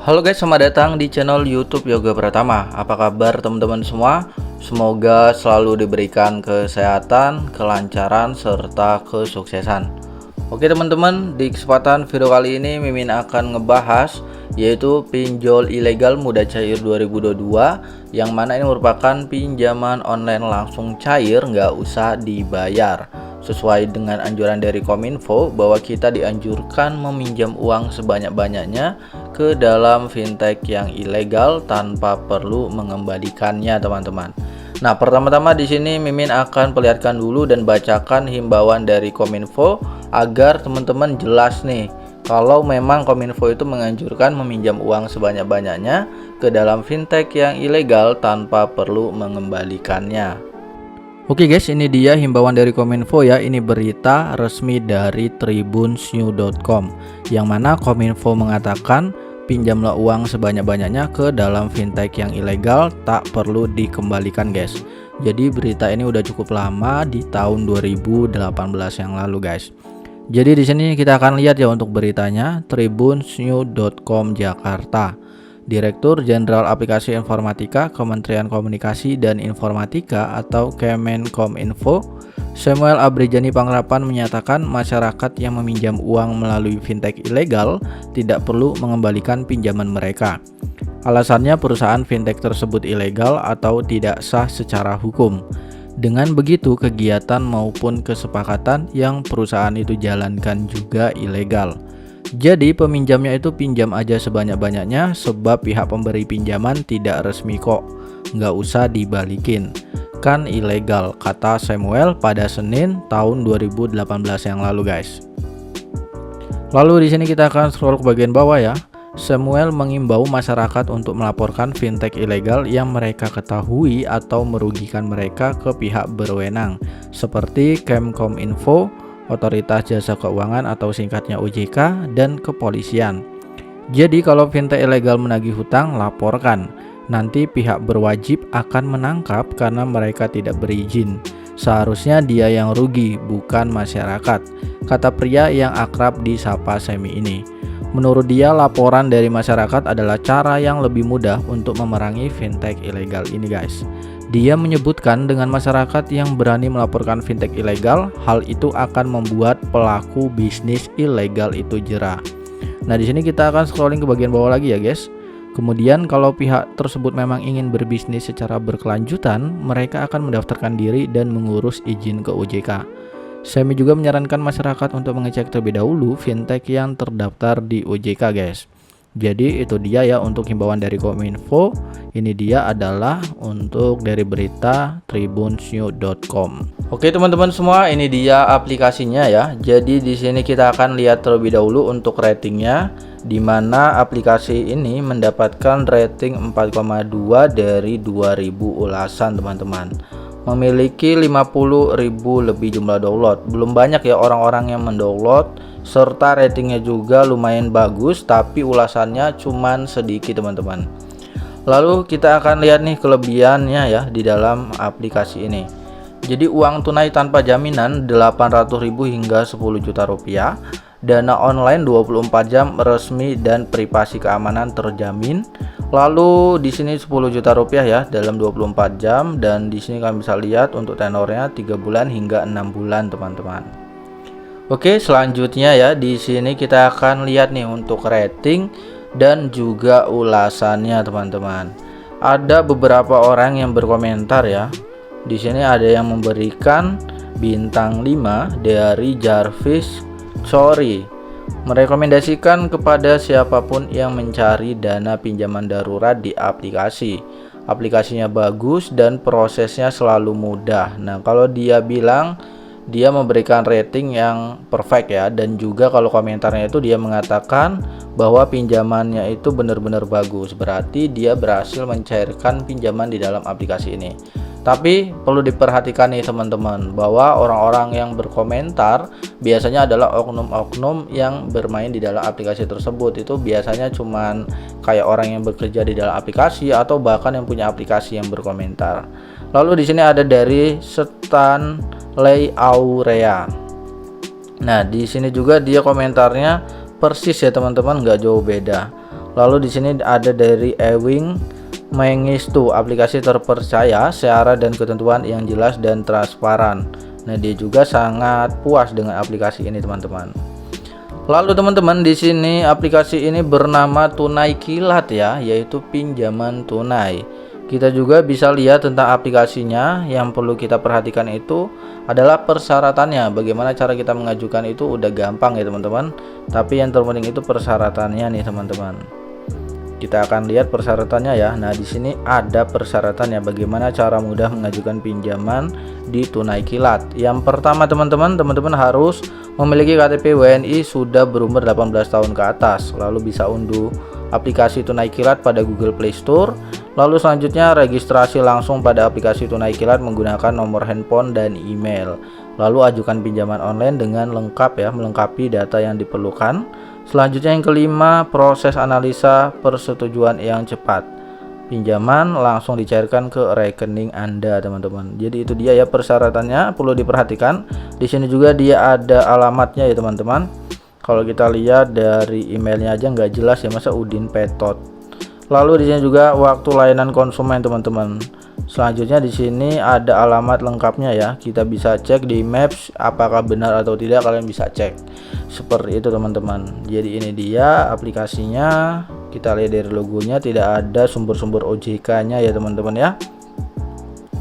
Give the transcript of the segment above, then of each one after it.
Halo guys, selamat datang di channel YouTube Yoga Pratama. Apa kabar teman-teman semua? Semoga selalu diberikan kesehatan, kelancaran, serta kesuksesan. Oke teman-teman, di kesempatan video kali ini Mimin akan ngebahas yaitu pinjol ilegal muda cair 2022, yang mana ini merupakan pinjaman online langsung cair nggak usah dibayar. Sesuai dengan anjuran dari Kominfo bahwa kita dianjurkan meminjam uang sebanyak-banyaknya ke dalam fintech yang ilegal tanpa perlu mengembalikannya, teman-teman. Nah, pertama-tama di sini Mimin akan perlihatkan dulu dan bacakan himbauan dari Kominfo agar teman-teman jelas nih kalau memang Kominfo itu menganjurkan meminjam uang sebanyak-banyaknya ke dalam fintech yang ilegal tanpa perlu mengembalikannya. Oke guys, ini dia himbauan dari Kominfo ya. Ini berita resmi dari tribunsnews.com, yang mana Kominfo mengatakan pinjamlah uang sebanyak-banyaknya ke dalam fintech yang ilegal, tak perlu dikembalikan guys. Jadi berita ini udah cukup lama, di tahun 2018 yang lalu guys. Jadi di sini kita akan lihat ya untuk beritanya. Tribunsnews.com Jakarta. Direktur Jenderal Aplikasi Informatika Kementerian Komunikasi dan Informatika atau Kemenkominfo, Samuel Abrijani Pangrapan menyatakan masyarakat yang meminjam uang melalui fintech ilegal tidak perlu mengembalikan pinjaman mereka. Alasannya perusahaan fintech tersebut ilegal atau tidak sah secara hukum. Dengan begitu, kegiatan maupun kesepakatan yang perusahaan itu jalankan juga ilegal. Jadi peminjamnya itu pinjam aja sebanyak-banyaknya, sebab pihak pemberi pinjaman tidak resmi kok, nggak usah dibalikin, kan ilegal, kata Samuel pada Senin tahun 2018 yang lalu guys. Lalu di sini kita akan scroll ke bagian bawah ya. Samuel mengimbau masyarakat untuk melaporkan fintech ilegal yang mereka ketahui atau merugikan mereka ke pihak berwenang seperti Kemkominfo, Otoritas Jasa Keuangan atau singkatnya OJK, dan kepolisian. Jadi kalau fintech ilegal menagih hutang, laporkan. Nanti pihak berwajib akan menangkap karena mereka tidak berizin. Seharusnya dia yang rugi, bukan masyarakat, kata pria yang akrab disapa Semi ini. Menurut dia, laporan dari masyarakat adalah cara yang lebih mudah untuk memerangi fintech ilegal ini guys. Dia menyebutkan dengan masyarakat yang berani melaporkan fintech ilegal, hal itu akan membuat pelaku bisnis ilegal itu jera. Nah, di sini kita akan scrolling ke bagian bawah lagi ya, guys. Kemudian kalau pihak tersebut memang ingin berbisnis secara berkelanjutan, mereka akan mendaftarkan diri dan mengurus izin ke OJK. Semi juga menyarankan masyarakat untuk mengecek terlebih dahulu fintech yang terdaftar di OJK, guys. Jadi itu dia ya untuk himbauan dari Kominfo. Ini dia adalah untuk dari berita tribunsnews.com. Oke teman-teman semua, ini dia aplikasinya ya. Jadi di sini kita akan lihat terlebih dahulu untuk ratingnya, di mana aplikasi ini mendapatkan rating 4,2 dari 2000 ulasan teman-teman. Memiliki 50.000 lebih jumlah download. Belum banyak ya orang-orang yang mendownload, serta ratingnya juga lumayan bagus, tapi ulasannya cuman sedikit teman-teman. Lalu kita akan lihat nih kelebihannya ya di dalam aplikasi ini. Jadi uang tunai tanpa jaminan 800.000 hingga 10 juta rupiah. Dana online 24 jam resmi dan privasi keamanan terjamin. Lalu di sini 10 juta rupiah ya dalam 24 jam, dan di sini kalian bisa lihat untuk tenornya 3 bulan hingga 6 bulan teman-teman. Oke, selanjutnya ya di sini kita akan lihat nih untuk rating dan juga ulasannya teman-teman. Ada beberapa orang yang berkomentar ya. Di sini ada yang memberikan bintang 5 dari Jarvis Sorry, merekomendasikan kepada siapapun yang mencari dana pinjaman darurat di aplikasi. Aplikasinya bagus dan prosesnya selalu mudah. Nah, kalau dia bilang dia memberikan rating yang perfect ya, dan juga kalau komentarnya itu dia mengatakan bahwa pinjamannya itu benar-benar bagus. Berarti dia berhasil mencairkan pinjaman di dalam aplikasi ini. Tapi perlu diperhatikan nih teman-teman, bahwa orang-orang yang berkomentar biasanya adalah oknum-oknum yang bermain di dalam aplikasi tersebut. Itu biasanya cuman kayak orang yang bekerja di dalam aplikasi atau bahkan yang punya aplikasi yang berkomentar. Lalu di sini ada dari Stanley Aurea. Nah, di sini juga dia komentarnya persis ya teman-teman, nggak jauh beda. Lalu di sini ada dari Ewing Mengistu, aplikasi terpercaya, syarat dan ketentuan yang jelas dan transparan. Nah, dia juga sangat puas dengan aplikasi ini, teman-teman. Lalu teman-teman, di sini aplikasi ini bernama Tunai Kilat ya, yaitu pinjaman tunai. Kita juga bisa lihat tentang aplikasinya. Yang perlu kita perhatikan itu adalah persyaratannya. Bagaimana cara kita mengajukan itu udah gampang ya teman-teman. Tapi yang terpenting itu persyaratannya nih teman-teman. Kita akan lihat persyaratannya ya. Nah, di sini ada persyaratannya bagaimana cara mudah mengajukan pinjaman di Tunai Kilat. Yang pertama teman-teman harus memiliki KTP WNI sudah berumur 18 tahun ke atas. Lalu bisa unduh aplikasi Tunai Kilat pada Google Play Store. Lalu selanjutnya registrasi langsung pada aplikasi Tunai Kilat menggunakan nomor handphone dan email. Lalu ajukan pinjaman online dengan lengkap ya, melengkapi data yang diperlukan. Selanjutnya yang kelima, proses analisa persetujuan yang cepat. Pinjaman langsung dicairkan ke rekening Anda, teman-teman. Jadi itu dia ya persyaratannya, perlu diperhatikan. Di sini juga dia ada alamatnya ya, teman-teman. Kalau kita lihat dari emailnya aja nggak jelas ya, masa Udin Petot. Lalu di sini juga waktu layanan konsumen, teman-teman. Selanjutnya di sini ada alamat lengkapnya ya. Kita bisa cek di Maps apakah benar atau tidak, kalian bisa cek. Seperti itu teman-teman. Jadi ini dia aplikasinya. Kita lihat dari logonya tidak ada sumber-sumber OJK-nya ya teman-teman ya.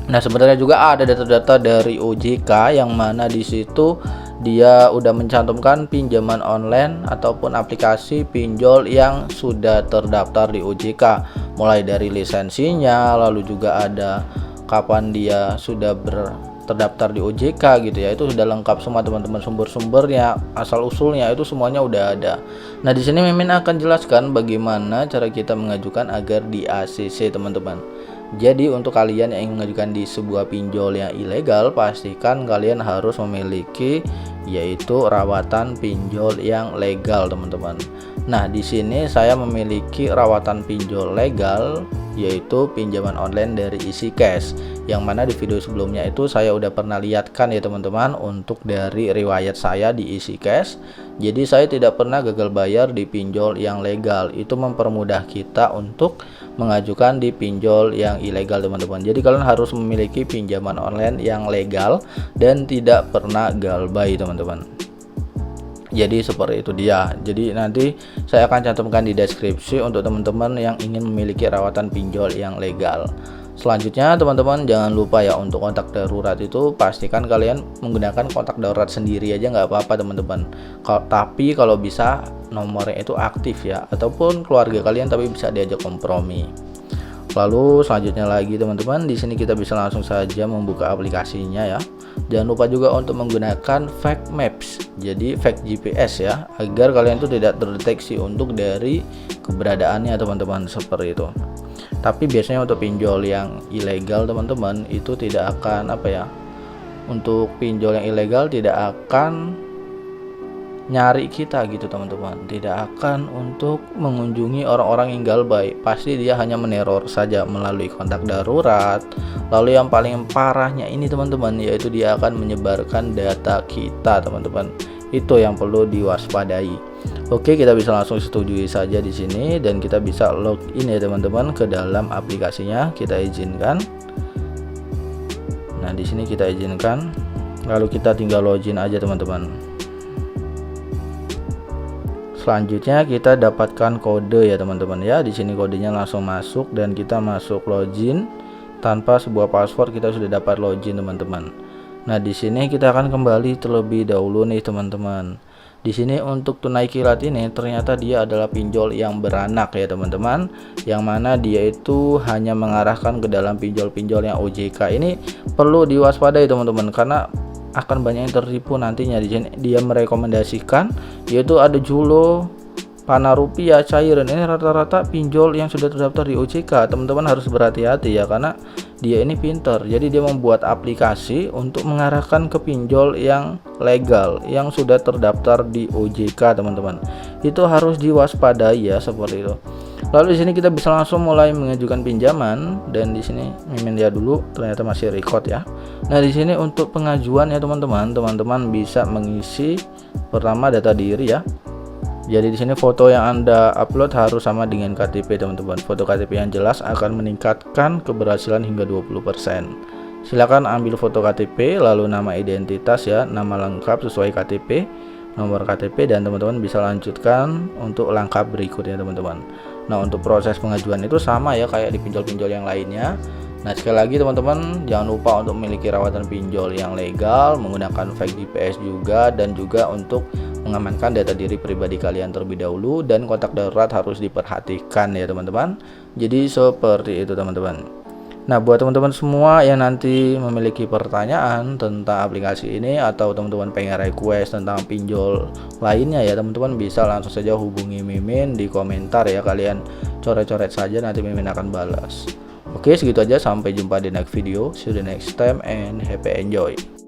Nah, sebenarnya juga ada data-data dari OJK yang mana di situ dia udah mencantumkan pinjaman online ataupun aplikasi pinjol yang sudah terdaftar di OJK, mulai dari lisensinya, lalu juga ada kapan dia sudah terdaftar di OJK gitu ya. Itu sudah lengkap semua teman-teman, sumber-sumbernya, asal usulnya itu semuanya udah ada. Nah, di sini Mimin akan jelaskan bagaimana cara kita mengajukan agar di ACC teman-teman. Jadi untuk kalian yang ingin mengajukan di sebuah pinjol yang ilegal, pastikan kalian harus memiliki yaitu rawatan pinjol yang legal teman-teman. Nah, di sini saya memiliki rawatan pinjol legal yaitu pinjaman online dari EasyCash, yang mana di video sebelumnya itu saya udah pernah lihatkan ya teman-teman untuk dari riwayat saya di EasyCash. Jadi saya tidak pernah gagal bayar di pinjol yang legal. Itu mempermudah kita untuk mengajukan di pinjol yang ilegal teman-teman. Jadi kalian harus memiliki pinjaman online yang legal dan tidak pernah galbay teman-teman. Jadi seperti itu dia. Jadi nanti saya akan cantumkan di deskripsi untuk teman-teman yang ingin memiliki rawatan pinjol yang legal. Selanjutnya teman-teman jangan lupa ya untuk kontak darurat itu pastikan kalian menggunakan kontak darurat sendiri aja nggak apa-apa teman-teman. Tapi kalau bisa nomornya itu aktif ya, ataupun keluarga kalian tapi bisa diajak kompromi. Lalu selanjutnya lagi teman-teman, di sini kita bisa langsung saja membuka aplikasinya ya. Jangan lupa juga untuk menggunakan fake maps, jadi fake GPS ya, agar kalian itu tidak terdeteksi untuk dari keberadaannya teman-teman, seperti itu. Tapi biasanya untuk pinjol yang ilegal teman-teman itu tidak akan untuk pinjol yang ilegal tidak akan nyari kita gitu teman-teman, tidak akan untuk mengunjungi orang-orang yang galbay. Pasti dia hanya meneror saja melalui kontak darurat. Lalu yang paling parahnya ini teman-teman, yaitu dia akan menyebarkan data kita teman-teman. Itu yang perlu diwaspadai. Oke, kita bisa langsung setujui saja di sini dan kita bisa login ya teman-teman ke dalam aplikasinya. Kita izinkan. Nah, di sini kita izinkan. Lalu kita tinggal login aja teman-teman. Selanjutnya kita dapatkan kode ya teman-teman ya. Di sini kodenya langsung masuk dan kita masuk login tanpa sebuah password, kita sudah dapat login teman-teman. Nah, di sini kita akan kembali terlebih dahulu nih teman-teman. Di sini untuk Tunai Kilat ini ternyata dia adalah pinjol yang beranak ya teman-teman, yang mana dia itu hanya mengarahkan ke dalam pinjol-pinjol yang OJK. Ini perlu diwaspadai teman-teman karena akan banyak yang tertipu nantinya. Di sini dia merekomendasikan yaitu ada Julo, Pana Rupiah, Cairan. Ini rata-rata pinjol yang sudah terdaftar di OJK. Teman-teman harus berhati-hati ya, karena dia ini pintar. Jadi dia membuat aplikasi untuk mengarahkan ke pinjol yang legal yang sudah terdaftar di OJK teman-teman. Itu harus diwaspadai ya, seperti itu. Lalu di sini kita bisa langsung mulai mengajukan pinjaman, dan di sini Mimin lihat dulu ternyata masih record ya. Nah, di sini untuk pengajuan ya teman-teman bisa mengisi pertama data diri ya. Jadi di sini foto yang Anda upload harus sama dengan KTP teman-teman. Foto KTP yang jelas akan meningkatkan keberhasilan hingga 20%. Silakan ambil foto KTP, lalu nama identitas ya, nama lengkap sesuai KTP, nomor KTP, dan teman-teman bisa lanjutkan untuk langkah berikutnya teman-teman. Nah, untuk proses pengajuan itu sama ya kayak di pinjol-pinjol yang lainnya. Nah, sekali lagi teman-teman, jangan lupa untuk memiliki rawatan pinjol yang legal, menggunakan fake GPS juga, dan juga untuk mengamankan data diri pribadi kalian terlebih dahulu, dan kontak darurat harus diperhatikan ya teman-teman. Jadi seperti itu teman-teman. Nah, buat teman-teman semua yang nanti memiliki pertanyaan tentang aplikasi ini, atau teman-teman pengen request tentang pinjol lainnya ya teman-teman, bisa langsung saja hubungi Mimin di komentar ya, kalian coret-coret saja, nanti Mimin akan balas. Oke, segitu aja, sampai jumpa di next video. See you the next time and happy enjoy.